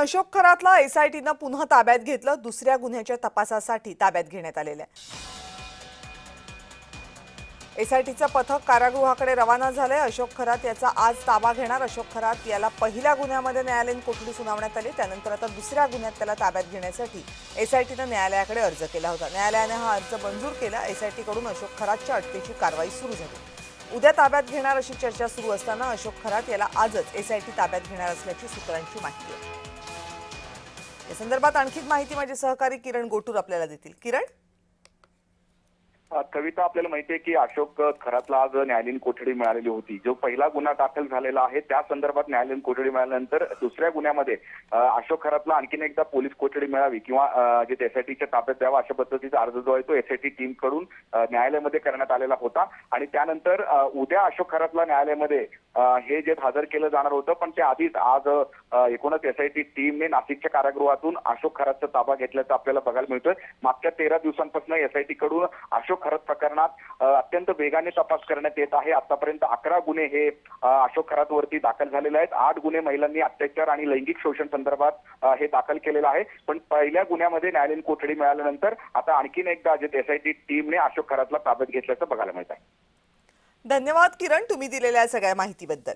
अशोक खरातला एसआयटीनं पुन्हा ताब्यात घेतलं। दुसऱ्या गुन्ह्याच्या तपासासाठी ताब्यात घेण्यात आलेलं आहे। एसआयटीचं पथक कारागृहाकडे रवाना झालंय। अशोक खरात याचा आज ताबा घेणार। अशोक खरात याला पहिल्या गुन्ह्यामध्ये न्यायालयीन कोठडी सुनावण्यात आली, त्यानंतर आता दुसऱ्या गुन्ह्यात त्याला ताब्यात घेण्यासाठी एसआयटीनं न्यायालयाकडे अर्ज केला होता। न्यायालयाने हा अर्ज मंजूर केला। एसआयटीकडून अशोक खरातच्या अटकेची कारवाई सुरू झाली। उद्या ताब्यात घेणार अशी चर्चा सुरू असताना अशोक खरात याला आजच एसआयटी ताब्यात घेणार असल्याची सूत्रांची माहिती आहे। या संदर्भात आणखी माहिती माझे सहकारी किरण गोटूर आपल्याला देतील। किरण, कविता, आपल्याला माहिती आहे की अशोक खरातला आज न्यायालयीन कोठडी मिळालेली होती। जो पहिला गुन्हा दाखल झालेला आहे त्या संदर्भात न्यायालयीन कोठडी मिळाल्यानंतर दुसऱ्या गुन्ह्यामध्ये अशोक खरातला आणखीन एकदा पोलीस कोठडी मिळावी किंवा जे एसआयटीच्या ताब्यात द्यावा अशा पद्धतीचा अर्ज जो आहे तो एसआयटी टीम कडून न्यायालयामध्ये करण्यात आलेला होता। आणि त्यानंतर उद्या अशोक खरातला न्यायालयामध्ये हे जे हजर केलं जाणार होतं, पण त्या आधीच आज एकूणच एसआयटी टीमने नाशिकच्या कारागृहातून अशोक खरातचा ताबा घेतल्याचं आपल्याला बघायला मिळतोय। मागच्या 13 दिवसांपासून एसआयटी कडून अशोक खरात प्रकरणात अत्यंत वेगाने तपास करण्यात येत आहे। आतापर्यंत 11 गुन्हे हे अशोक खरातवरती दाखल झालेले आहेत। 8 गुन्हे महिलांनी अत्याचार आणि लैंगिक शोषण संदर्भात हे दाखल केलेलं आहे। पण पहिल्या गुन्ह्यामध्ये न्यायालयीन कोठडी मिळाल्यानंतर आता आणखीन एकदा जे एसआयटी टीमने अशोक खरातला ताब्यात घेतल्याचं बघायला मिळत आहे। धन्यवाद किरण, तुम्ही दिलेल्या सगळ्या माहितीबद्दल।